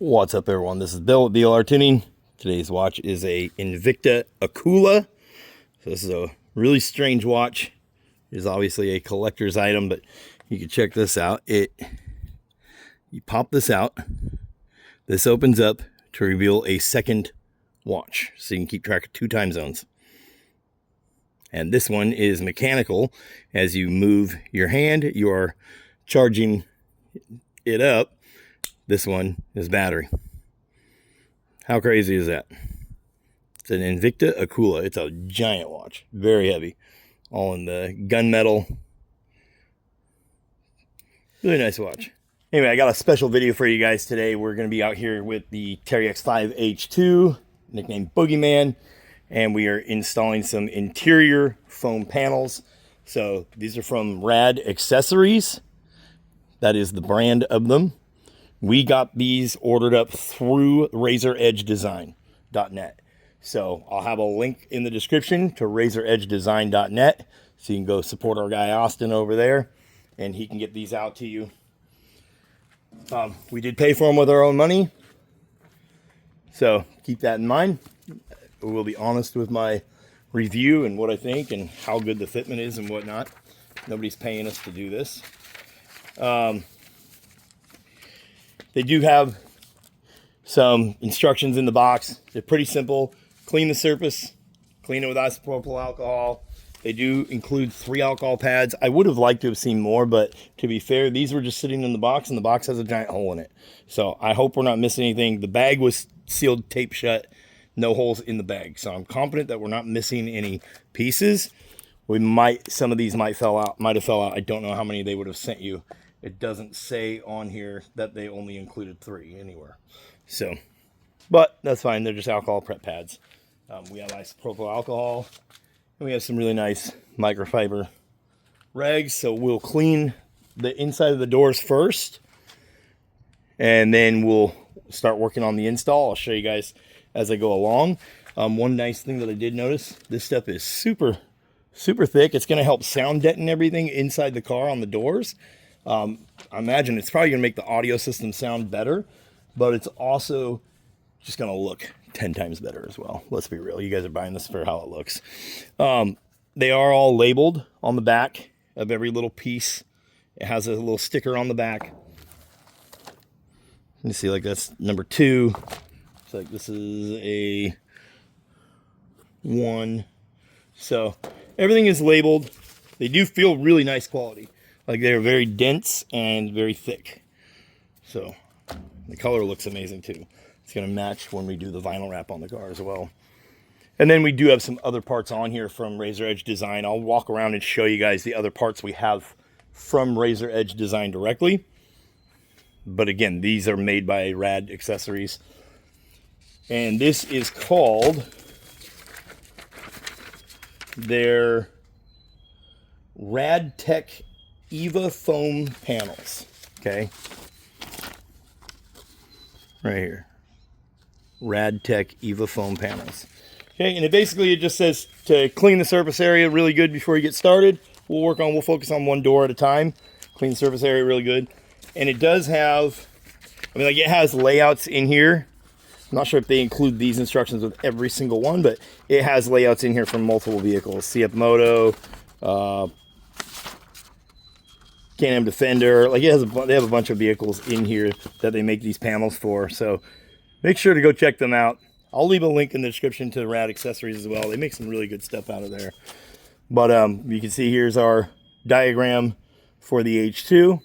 What's up, everyone? This is Bill at BLRTUNING. Today's watch is a Invicta Akula. So this is a really strange watch. It is obviously a collector's item, but you can check this out. You pop this out. This opens up to reveal a second watch, so you can keep track of 2 time zones. And this one is mechanical. As you move your hand, you are charging it up. This one is battery. How crazy is that? It's an Invicta Akula. It's a giant watch, very heavy, all in the gunmetal. Really nice watch. Anyway, I got a special video for you guys today. We're going to be out here with the Teryx 5H2, nicknamed Boogeyman, and we are installing some interior foam panels. So these are from Rad Accessories. That is the brand of them. We got these ordered up through RazorEdgeDesign.net. So I'll have a link in the description to RazorEdgeDesign.net, so you can go support our guy Austin over there, and he can get these out to you. We did pay for them with our own money, so keep that in mind. We'll be honest with my review and what I think and how good the fitment is and whatnot. Nobody's paying us to do this. They do have some instructions in the box. They're pretty simple. Clean the surface, clean it with isopropyl alcohol. They do include 3 alcohol pads. I would have liked to have seen more, but to be fair, these were just sitting in the box, and the box has a giant hole in it. So I hope we're not missing anything. The bag was sealed, taped shut, no holes in the bag. So I'm confident that we're not missing any pieces. Some of these might have fell out. I don't know how many they would have sent you. It doesn't say on here that they only included 3 anywhere. So, but that's fine. They're just alcohol prep pads. We have isopropyl alcohol, and we have some really nice microfiber rags. So we'll clean the inside of the doors first, and then we'll start working on the install. I'll show you guys as I go along. One nice thing that I did notice, this stuff is super thick. It's going to help sound deaden everything inside the car on the doors. I imagine it's probably going to make the audio system sound better, but it's also just going to look 10 times better as well. Let's be real. You guys are buying this for how it looks. They are all labeled on the back of every little piece. It has a little sticker on the back. You see, like, that's number 2. It's like this is a 1. So everything is labeled. They do feel really nice quality. Like, they're very dense and very thick. So the color looks amazing too. It's going to match when we do the vinyl wrap on the car as well. And then we do have some other parts on here from Razor Edge Design. I'll walk around and show you guys the other parts we have from Razor Edge Design directly. But again, these are made by Rad Accessories. And this is called their Radtech Eva foam panels. Okay, right here, Radtech Eva foam panels. Okay, and it just says to clean the surface area really good before you get started. We'll focus on one door at a time. Clean the surface area really good. And it does have, it has layouts in here. I'm not sure if they include these instructions with every single one, but it has layouts in here from multiple vehicles. CF Moto, Can-Am Defender. Like, they have a bunch of vehicles in here that they make these panels for. So make sure to go check them out. I'll leave a link in the description to Rad Accessories as well. They make some really good stuff out of there. But you can see here's our diagram for the H2.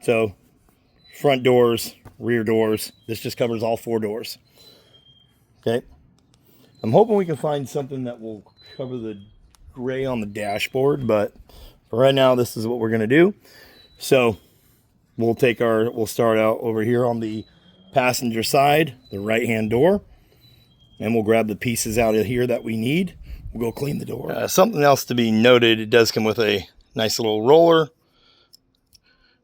So front doors, rear doors. This just covers all 4 doors. Okay. I'm hoping we can find something that will cover the gray on the dashboard, but for right now, this is what we're going to do. So we'll start out over here on the passenger side, the right-hand door, and we'll grab the pieces out of here that we need. We'll go clean the door. Something else to be noted, it does come with a nice little roller,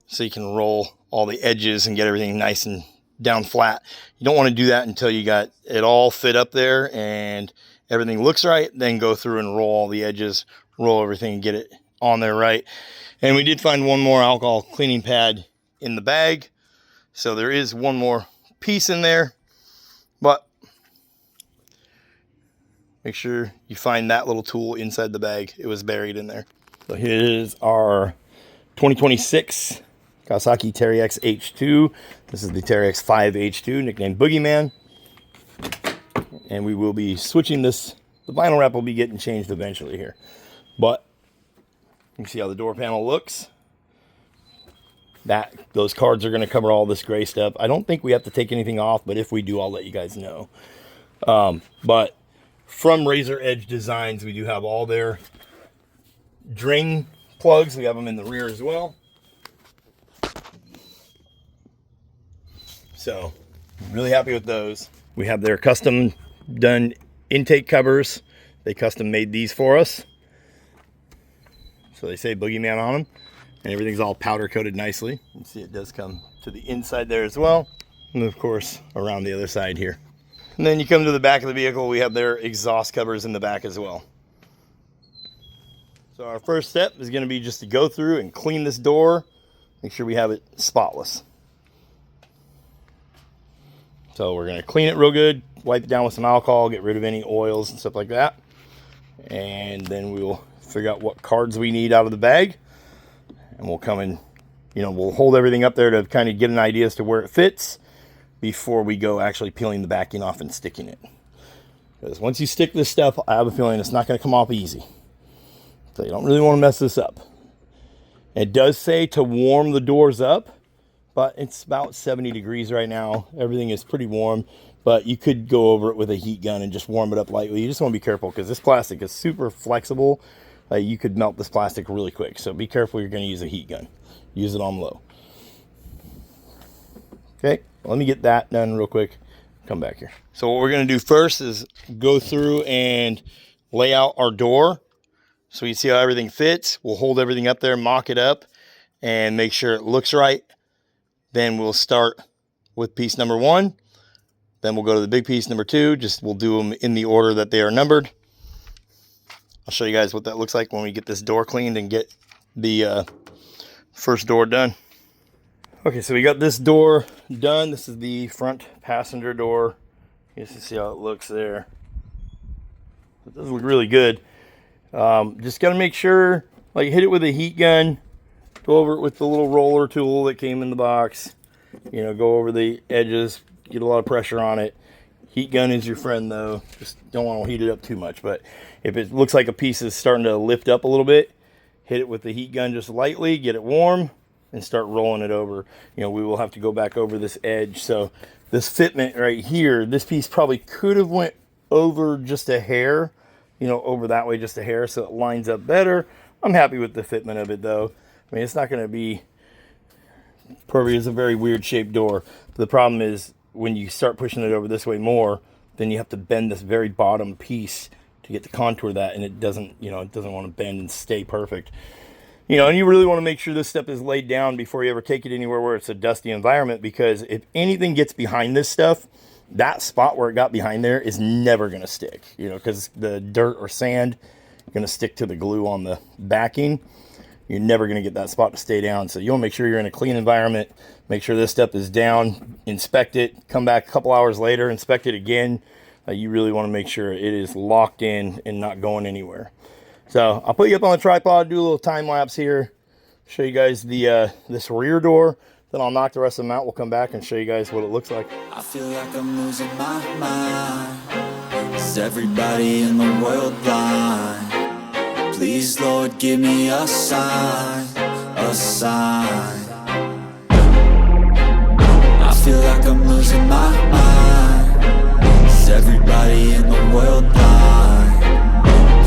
so you can roll all the edges and get everything nice and down flat. You don't want to do that until you got it all fit up there and everything looks right. Then go through and roll all the edges, roll everything and get it on there right. And we did find one more alcohol cleaning pad in the bag. So there is one more piece in there, but make sure you find that little tool inside the bag. It was buried in there. So here's our 2026 Kawasaki Teryx H2. This is the Teryx 5 H2, nicknamed Boogeyman. And we will be switching this. The vinyl wrap will be getting changed eventually here. But you can see how the door panel looks. Those cards are going to cover all this gray stuff. I don't think we have to take anything off, but if we do, I'll let you guys know. But from Razor Edge Designs, we do have all their drain plugs. We have them in the rear as well. So I'm really happy with those. We have their custom done intake covers. They custom made these for us. So they say Boogeyman on them. And everything's all powder coated nicely. You can see it does come to the inside there as well. And of course, around the other side here. And then you come to the back of the vehicle, we have their exhaust covers in the back as well. So our first step is going to be just to go through and clean this door. Make sure we have it spotless. So we're going to clean it real good, wipe it down with some alcohol, get rid of any oils and stuff like that. And then we'll figure out what cards we need out of the bag. And we'll come and, we'll hold everything up there to kind of get an idea as to where it fits before we go actually peeling the backing off and sticking it. Because once you stick this stuff, I have a feeling it's not going to come off easy. So you don't really want to mess this up. It does say to warm the doors up, but it's about 70 degrees right now. Everything is pretty warm, but you could go over it with a heat gun and just warm it up lightly. You just want to be careful because this plastic is super flexible. You could melt this plastic really quick. So be careful, you're going to use a heat gun. Use it on low. Okay, let me get that done real quick. Come back here. So what we're going to do first is go through and lay out our door. So you see how everything fits. We'll hold everything up there, mock it up, and make sure it looks right. Then we'll start with piece number 1. Then we'll go to the big piece number 2. We'll do them in the order that they are numbered. I'll show you guys what that looks like when we get this door cleaned and get the first door done. Okay, so we got this door done. This is the front passenger door. You can see how it looks there. It does look really good. Just got to make sure, hit it with a heat gun. Go over it with the little roller tool that came in the box. Go over the edges, get a lot of pressure on it. Heat gun is your friend though. Just don't want to heat it up too much. But if it looks like a piece is starting to lift up a little bit, hit it with the heat gun just lightly, get it warm, and start rolling it over. We will have to go back over this edge. So this fitment right here, this piece probably could have went over just a hair, over that way just a hair, so it lines up better. I'm happy with the fitment of it though. I mean, it's not going to be perfect. It's a very weird shaped door. But the problem is when you start pushing it over this way more, then you have to bend this very bottom piece to get to contour that, and it doesn't, it doesn't want to bend and stay perfect. And you really want to make sure this stuff is laid down before you ever take it anywhere where it's a dusty environment, because if anything gets behind this stuff, that spot where it got behind there is never going to stick, because the dirt or sand is going to stick to the glue on the backing. You're never going to get that spot to stay down. So you want to make sure you're in a clean environment, make sure this stuff is down, inspect it, come back a couple hours later, inspect it again. You really want to make sure it is locked in and not going anywhere. So I'll put you up on the tripod, do a little time lapse here, show you guys the this rear door. Then I'll knock the rest of them out. We'll come back and show you guys what it looks like. I feel like I'm losing my mind. Is everybody in the world blind? Please, Lord, give me a sign, a sign. I feel like I'm losing my mind. Is everybody in the world blind?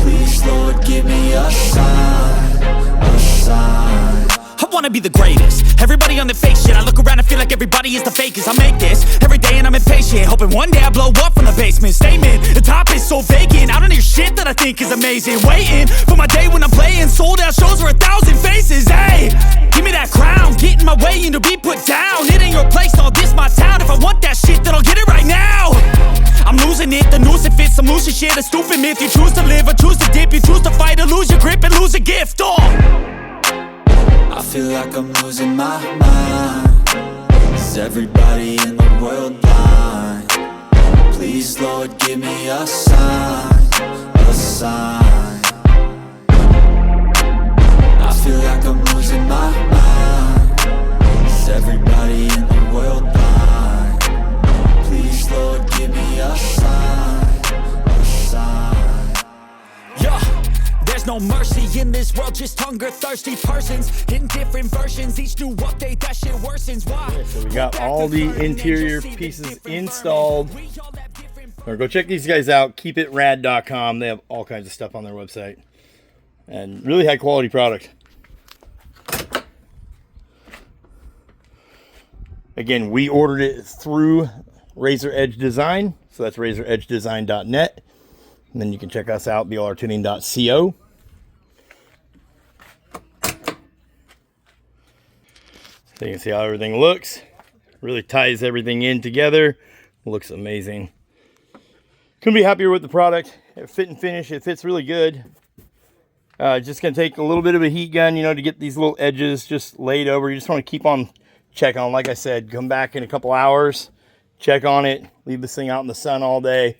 Please, Lord, give me a sign, a sign. I wanna be the greatest. Everybody on the fake shit. I look around and feel like everybody is the fakest. I make this every day and I'm impatient, hoping one day I blow up from the basement. Statement, the top is so vacant. I don't hear shit that I think is amazing. Waiting for my day when I'm playing sold out shows for 1,000 faces. Hey, give me that crown, get in my way and to be put down. It ain't your place, all this my town. If I want that shit, then I'll get it right now. I'm losing it, the noose it fits. Some losing shit, a stupid myth. You choose to live or choose to dip. You choose to fight or lose your grip and lose a gift. Oh, I feel like I'm losing my mind. Is Is everybody in the world blind? Please, Lord, give me a sign, a sign. I feel like I'm losing my mind. Is everybody in the world blind? Please, Lord, give me a sign, a sign. Yeah, there's no mercy in this world, just hunger-thirsty persons in different versions. Each new update, that shit worsens. Why? So we got all the interior pieces installed. Or go check these guys out. KeepItRad.com. They have all kinds of stuff on their website. And really high quality product. Again, we ordered it through Razor Edge Design. So that's razoredgedesign.net. And then you can check us out, BLRTUNING.co. So you can see how everything looks. Really ties everything in together. Looks amazing. Couldn't be happier with the product. Fit and finish, it fits really good. Just gonna take a little bit of a heat gun, you know, to get these little edges just laid over. You just want to keep on checking on. Like I said, come back in a couple hours, check on it, leave this thing out in the sun all day,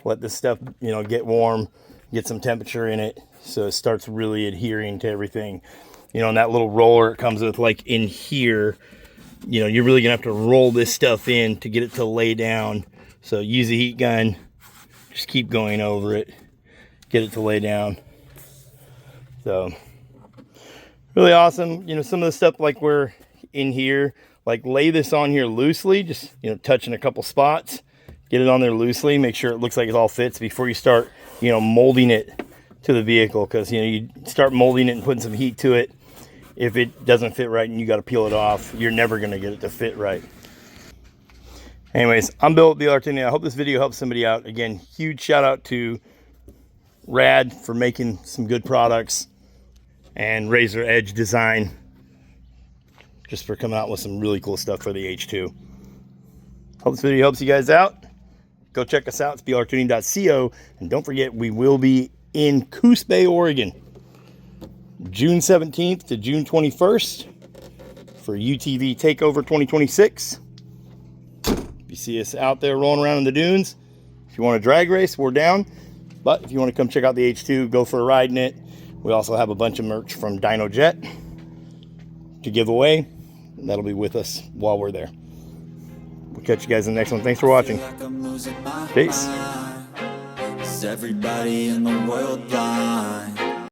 let this stuff, you know, get warm, get some temperature in it, so it starts really adhering to everything. You know, and that little roller it comes with, like in here, you know, you're really gonna have to roll this stuff in to get it to lay down. So use a heat gun. Just keep going over it, get it to lay down. So really awesome. You know, some of the stuff like we're in here, like lay this on here loosely, just, you know, touching a couple spots, get it on there loosely, make sure it looks like it all fits before you start, you know, molding it to the vehicle. Because, you know, you start molding it and putting some heat to it, if it doesn't fit right and you got to peel it off, you're never going to get it to fit right. Anyways, I'm Bill at BLRTUNING. I hope this video helps somebody out. Again, huge shout out to Rad for making some good products, and Razor Edge Design just for coming out with some really cool stuff for the H2. Hope this video helps you guys out. Go check us out. It's BLRTUNING.co. And don't forget, we will be in Coos Bay, Oregon, June 17th to June 21st for UTV Takeover 2026. You see us out there rolling around in the dunes. If you want a drag race, we're down. But if you want to come check out the H2, go for a ride in it. We also have a bunch of merch from Dino Jet to give away. And that'll be with us while we're there. We'll catch you guys in the next one. Thanks for watching. Peace. Is everybody in the world blind?